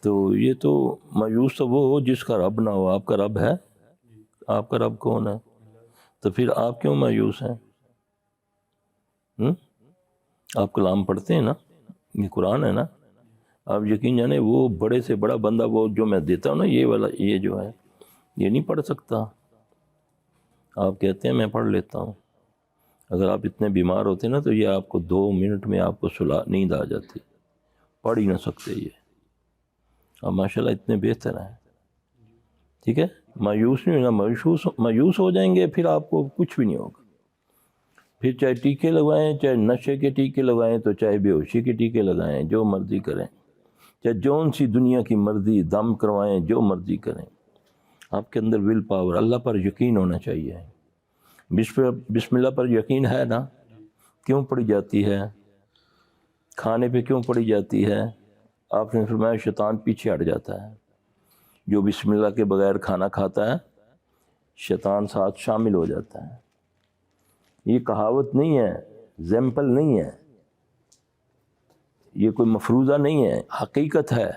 تو یہ تو مایوس تو وہ ہو جس کا رب نہ ہو. آپ کا رب ہے؟ آپ کا رب کون ہے؟ تو پھر آپ کیوں مایوس ہیں؟ آپ کلام پڑھتے ہیں نا، یہ قرآن ہے نا. آپ یقین جانے وہ بڑے سے بڑا بندہ وہ جو میں دیتا ہوں نا، یہ والا یہ جو ہے یہ نہیں پڑھ سکتا. آپ کہتے ہیں میں پڑھ لیتا ہوں. اگر آپ اتنے بیمار ہوتے نا تو یہ آپ کو 2 منٹ میں آپ کو نیند آ جاتی. پڑھ ہی نہ سکتے یہ. آپ ماشاءاللہ اتنے بہتر ہیں. ٹھیک ہے، مایوس نہیں ہونا. مایوس ہو جائیں گے پھر آپ کو کچھ بھی نہیں ہوگا. پھر چاہے ٹیکے لگوائیں، چاہے نشے کے ٹیکے لگائیں، تو چاہے بے ہوشی کے ٹیکے لگائیں، جو مرضی کریں، چاہے جون سی دنیا کی مرضی دم کروائیں، جو مرضی کریں. آپ کے اندر ول پاور، اللہ پر یقین ہونا چاہیے. بسم اللہ پر یقین ہے نا؟ کیوں پڑھی جاتی ہے؟ کھانے پہ کیوں پڑھی جاتی ہے؟ آپ نے فرمایا شیطان پیچھے ہٹ جاتا ہے. جو بسم اللہ کے بغیر کھانا کھاتا ہے شیطان ساتھ شامل ہو جاتا ہے. یہ کہاوت نہیں ہے، زیمپل نہیں ہے، یہ کوئی مفروضہ نہیں ہے، حقیقت ہے.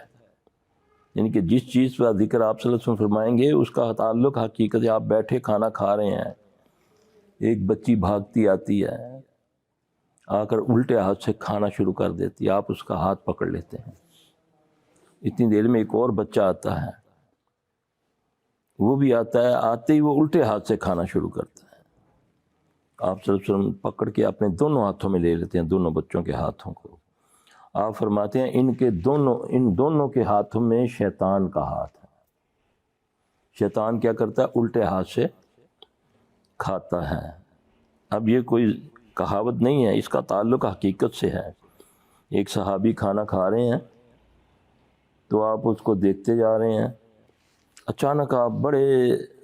یعنی کہ جس چیز کا ذکر آپ صلی اللہ علیہ وسلم فرمائیں گے اس کا تعلق حقیقت ہے. آپ بیٹھے کھانا کھا رہے ہیں، ایک بچی بھاگتی آتی ہے، آ کر الٹے ہاتھ سے کھانا شروع کر دیتی ہے. آپ اس کا ہاتھ پکڑ لیتے ہیں. اتنی دیر میں ایک اور بچہ آتا ہے، وہ بھی آتا ہے، آتے ہی وہ الٹے ہاتھ سے کھانا شروع کرتا ہے. آپ صلی اللہ علیہ وسلم پکڑ کے اپنے دونوں ہاتھوں میں لے لیتے ہیں، دونوں بچوں کے ہاتھوں کو. آپ فرماتے ہیں ان دونوں کے ہاتھوں میں شیطان کا ہاتھ ہے. شیطان کیا کرتا ہے؟ الٹے ہاتھ سے کھاتا ہے. اب یہ کوئی کہاوت نہیں ہے، اس کا تعلق حقیقت سے ہے. ایک صحابی کھانا کھا رہے ہیں تو آپ اس کو دیکھتے جا رہے ہیں. اچانک آپ بڑے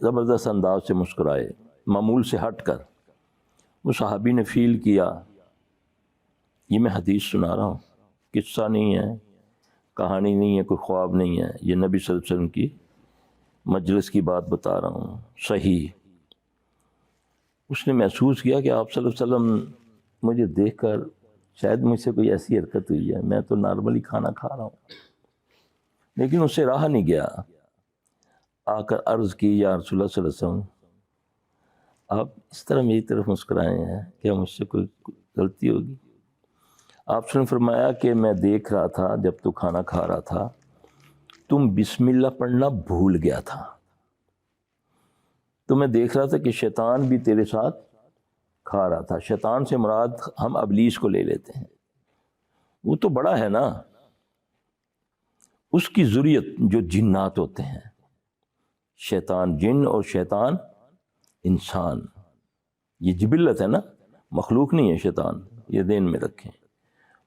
زبردست انداز سے مسکرائے، معمول سے ہٹ کر. وہ صحابی نے فیل کیا. یہ میں حدیث سنا رہا ہوں، قصہ نہیں ہے، کہانی نہیں ہے، کوئی خواب نہیں ہے، یہ نبی صلی اللہ علیہ وسلم کی مجلس کی بات بتا رہا ہوں صحیح. اس نے محسوس کیا کہ آپ صلی اللہ علیہ وسلم مجھے دیکھ کر شاید مجھ سے کوئی ایسی حرکت ہوئی ہے. میں تو نارملی کھانا کھا رہا ہوں، لیکن اس سے رہا نہیں گیا. آ کر عرض کی یا رسول اللہ صلی اللہ علیہ وسلم آپ اس طرح میری طرف مسکرائے ہیں، کیا مجھ سے کوئی غلطی ہوگی؟ آپ نے فرمایا کہ میں دیکھ رہا تھا جب تو کھانا کھا رہا تھا تم بسم اللہ پڑھنا بھول گیا تھا. تو میں دیکھ رہا تھا کہ شیطان بھی تیرے ساتھ کھا رہا تھا. شیطان سے مراد ہم ابلیس کو لے لیتے ہیں، وہ تو بڑا ہے نا. اس کی ذریت جو جنات ہوتے ہیں، شیطان جن اور شیطان انسان، یہ جبلت ہے نا، مخلوق نہیں ہے شیطان. یہ ذہن میں رکھیں،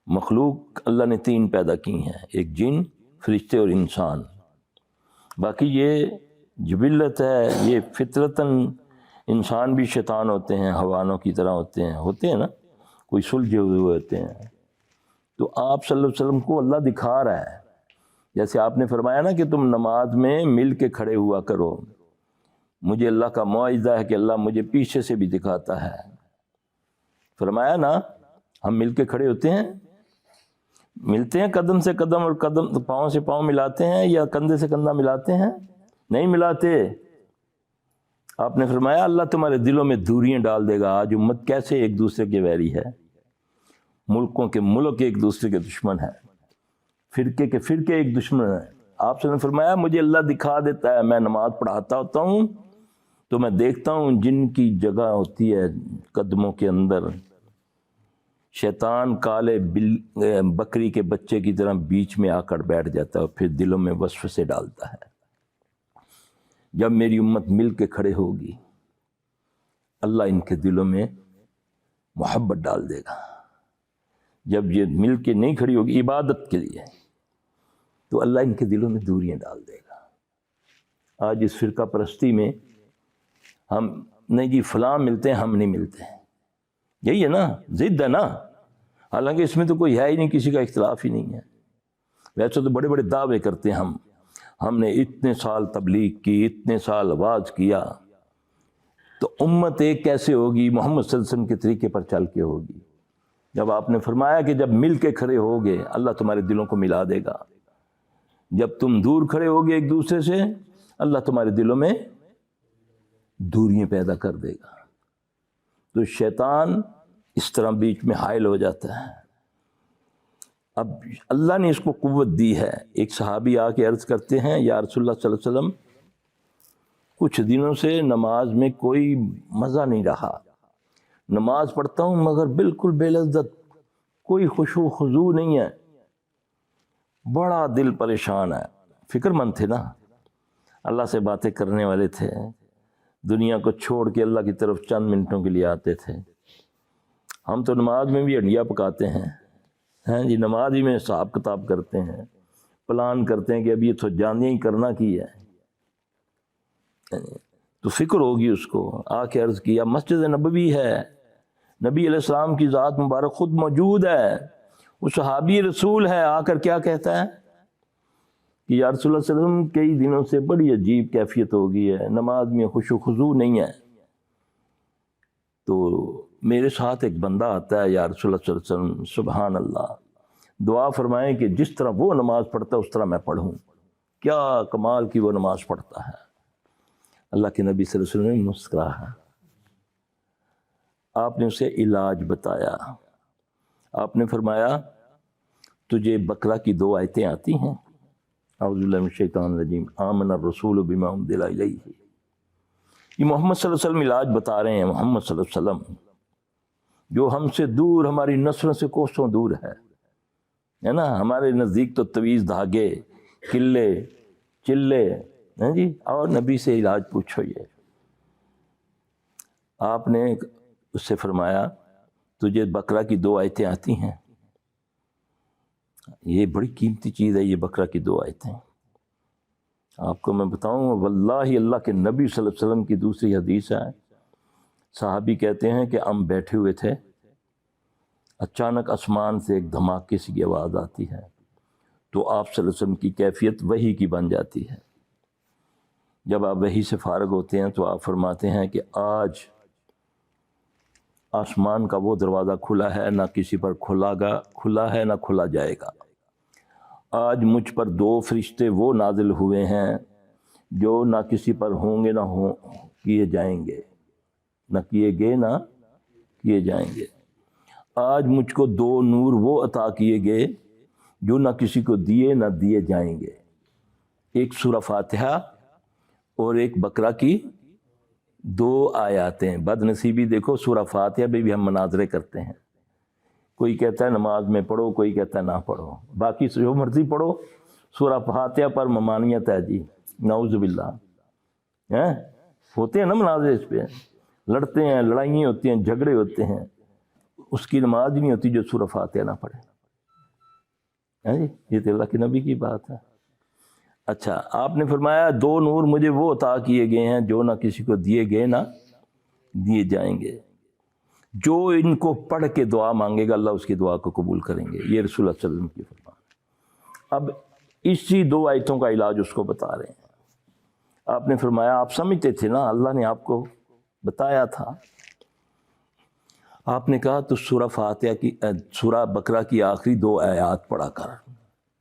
مخلوق اللہ نے 3 پیدا کی ہیں، ایک جن، فرشتے اور انسان. باقی یہ جبلت ہے، یہ فطرتاً انسان بھی شیطان ہوتے ہیں، حیوانوں کی طرح ہوتے ہیں نا، کوئی سلجھے ہوئے ہوتے ہیں. تو آپ صلی اللہ علیہ وسلم کو اللہ دکھا رہا ہے. جیسے آپ نے فرمایا نا کہ تم نماز میں مل کے کھڑے ہوا کرو. مجھے اللہ کا معجزہ ہے کہ اللہ مجھے پیچھے سے بھی دکھاتا ہے. فرمایا نا ہم مل کے کھڑے ہوتے ہیں، ملتے ہیں قدم سے قدم اور قدم پاؤں سے پاؤں ملاتے ہیں، یا کندھے سے کندھا ملاتے ہیں؟ نہیں ملاتے. آپ نے فرمایا اللہ تمہارے دلوں میں دوریاں ڈال دے گا. آج امت کیسے ایک دوسرے کے ویری ہے، ملک ایک دوسرے کے دشمن ہیں، فرقے کے فرقے ایک دشمن ہیں. آپ نے فرمایا مجھے اللہ دکھا دیتا ہے، میں نماز پڑھاتا ہوتا ہوں تو میں دیکھتا ہوں جن کی جگہ ہوتی ہے قدموں کے اندر، شیطان کالے بکری کے بچے کی طرح بیچ میں آ کر بیٹھ جاتا ہے اور پھر دلوں میں وسوسے ڈالتا ہے. جب میری امت مل کے کھڑے ہوگی اللہ ان کے دلوں میں محبت ڈال دے گا. جب یہ مل کے نہیں کھڑی ہوگی عبادت کے لیے تو اللہ ان کے دلوں میں دوریاں ڈال دے گا. آج اس فرقہ پرستی میں ہم نہیں جی فلاں ملتے ہیں، ہم نہیں ملتے ہیں، یہی ہے نا، ضد ہے نا. حالانکہ اس میں تو کوئی ہے ہی نہیں، کسی کا اختلاف ہی نہیں ہے. ویسے تو بڑے بڑے دعوے کرتے ہیں ہم نے اتنے سال تبلیغ کی، اتنے سال آواز کیا. تو امت ایک کیسے ہوگی؟ محمد صلی اللہ علیہ وسلم کے طریقے پر چل کے ہوگی. جب آپ نے فرمایا کہ جب مل کے کھڑے ہوگے اللہ تمہارے دلوں کو ملا دے گا. جب تم دور کھڑے ہوگے ایک دوسرے سے اللہ تمہارے دلوں میں دوریاں پیدا کر دے گا. تو شیطان اس طرح بیچ میں حائل ہو جاتا ہے. اب اللہ نے اس کو قوت دی ہے. ایک صحابی آ کے عرض کرتے ہیں یا رسول اللہ صلی اللہ علیہ وسلم کچھ دنوں سے نماز میں کوئی مزہ نہیں رہا, نماز پڑھتا ہوں مگر بالکل بے لذت, کوئی خشوع خضوع نہیں ہے, بڑا دل پریشان ہے. فکر مند تھے نا, اللہ سے باتیں کرنے والے تھے, دنیا کو چھوڑ کے اللہ کی طرف چند منٹوں کے لیے آتے تھے. ہم تو نماز میں بھی ہڈیاں پکاتے ہیں جی, نماز ہی میں حساب کتاب کرتے ہیں, پلان کرتے ہیں کہ اب یہ تو جانیاں ہی کرنا کی ہے. تو فکر ہوگی اس کو. آ کے عرض کیا مسجد نبوی ہے, نبی علیہ السلام کی ذات مبارک خود موجود ہے, وہ صحابی رسول ہے. آ کر کیا کہتا ہے کہ یا رسول اللہ صلی اللہ علیہ وسلم کئی دنوں سے بڑی عجیب کیفیت ہو گئی ہے, نماز میں خشوع خضوع نہیں ہے. تو میرے ساتھ ایک بندہ آتا ہے یا رسول اللہ صلی اللہ علیہ وسلم, سبحان اللہ, دعا فرمائیں کہ جس طرح وہ نماز پڑھتا ہے اس طرح میں پڑھوں. کیا کمال کی وہ نماز پڑھتا ہے. اللہ کے نبی صلی اللہ علیہ وسلم نے مسکرایا, آپ نے اسے علاج بتایا. آپ نے فرمایا تجھے بقرہ کی 2 آیتیں آتی ہیں, اعوذ باللہ من الشیطان الرجیم, آمن الرسول بما انزل الیہ. یہ محمد صلی اللہ علیہ وسلم علاج بتا رہے ہیں. محمد صلی اللہ علیہ وسلم جو ہم سے دور, ہماری نسلوں سے کوسوں دور ہے نا. ہمارے نزدیک تو تویز دھاگے, قلے, چلے ہیں جی, اور نبی سے علاج پوچھو. یہ آپ نے اس سے فرمایا تجھے بقرہ کی 2 آیتیں آتی ہیں, یہ بڑی قیمتی چیز ہے یہ بقرہ کی 2 آیتیں. آپ کو میں بتاؤں واللہ اللہ کے نبی صلی اللہ علیہ وسلم کی دوسری حدیث ہے, صحابی کہتے ہیں کہ ہم بیٹھے ہوئے تھے, اچانک آسمان سے ایک دھماکے سی آواز آتی ہے, تو آپ صلی اللہ علیہ وسلم کی کیفیت وحی کی بن جاتی ہے. جب آپ وحی سے فارغ ہوتے ہیں تو آپ فرماتے ہیں کہ آج آسمان کا وہ دروازہ کھلا ہے, نہ کسی پر کھلا ہے نہ کھلا جائے گا. آج مجھ پر 2 فرشتے وہ نازل ہوئے ہیں جو نہ کسی پر ہوں گے نہ کیے جائیں گے, نہ کیے گئے نہ کیے جائیں گے. آج مجھ کو 2 نور وہ عطا کیے گئے جو نہ کسی کو دیے نہ دیے جائیں گے. ایک سورہ فاتحہ اور ایک بقرہ کی 2 آیاتیں. بد نصیبی دیکھو, سورہ فاتحہ میں بھی ہم مناظرے کرتے ہیں. کوئی کہتا ہے نماز میں پڑھو, کوئی کہتا ہے نہ پڑھو, باقی جو مرضی پڑھو, سورہ فاتحہ پر ممانعت ہے جی, نعوذ باللہ. ہوتے ہیں نا مناظرے, اس پہ لڑتے ہیں, لڑائیاں ہوتی ہیں, جھگڑے ہوتے ہیں. اس کی نماز نہیں ہوتی جو سورہ فاتحہ نہ پڑھے. جی یہ تو اللہ کے نبی کی بات ہے. اچھا, آپ نے فرمایا 2 نور مجھے وہ عطا کیے گئے ہیں جو نہ کسی کو دیے گئے نہ دیے جائیں گے. جو ان کو پڑھ کے دعا مانگے گا اللہ اس کی دعا کو قبول کریں گے. یہ رسول اللہ صلی اللہ علیہ وسلم کی فرمان. اب اسی 2 آیتوں کا علاج اس کو بتا رہے ہیں. آپ نے فرمایا آپ سمجھتے تھے نا, اللہ نے آپ کو بتایا تھا. آپ نے کہا تو سورہ فاتحہ کی, سورہ بقرہ کی آخری 2 آیات پڑھا کر.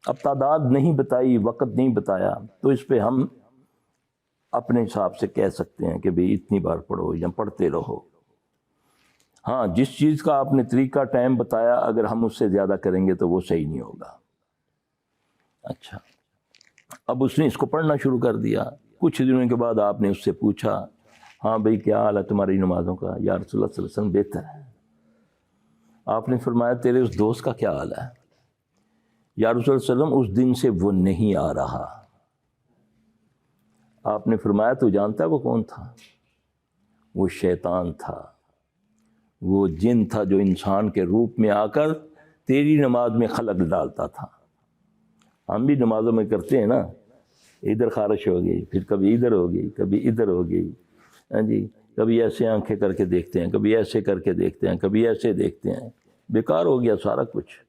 اب تعداد نہیں بتائی, وقت نہیں بتایا, تو اس پہ ہم اپنے حساب سے کہہ سکتے ہیں کہ بھئی اتنی بار پڑھو یا پڑھتے رہو. ہاں, جس چیز کا آپ نے طریقہ ٹائم بتایا اگر ہم اس سے زیادہ کریں گے تو وہ صحیح نہیں ہوگا. اچھا, اب اس نے اس کو پڑھنا شروع کر دیا. کچھ دنوں کے بعد آپ نے اس سے پوچھا ہاں بھئی کیا حال ہے تمہاری نمازوں کا؟ یا رسول اللہ صلی اللہ علیہ وسلم بہتر ہے. آپ نے فرمایا تیرے اس دوست کا کیا حال ہے؟ یا رسول اللہ صلی اللہ علیہ وسلم اس دن سے وہ نہیں آ رہا. آپ نے فرمایا تو جانتا ہے وہ کون تھا؟ وہ شیطان تھا, وہ جن تھا جو انسان کے روپ میں آ کر تیری نماز میں خلل ڈالتا تھا. ہم بھی نمازوں میں کرتے ہیں نا, ادھر خارش ہو گئی, پھر کبھی ادھر ہو گئی, کبھی ادھر ہو گئی, ہاں جی, کبھی ایسے آنکھیں کر کے دیکھتے ہیں, کبھی ایسے کر کے دیکھتے ہیں, کبھی ایسے دیکھتے ہیں, بیکار ہو گیا سارا کچھ.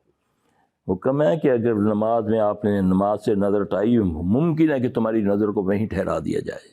حکم ہے کہ اگر نماز میں آپ نے نماز سے نظر ہٹائی, ممکن ہے کہ تمہاری نظر کو وہیں ٹھہرا دیا جائے.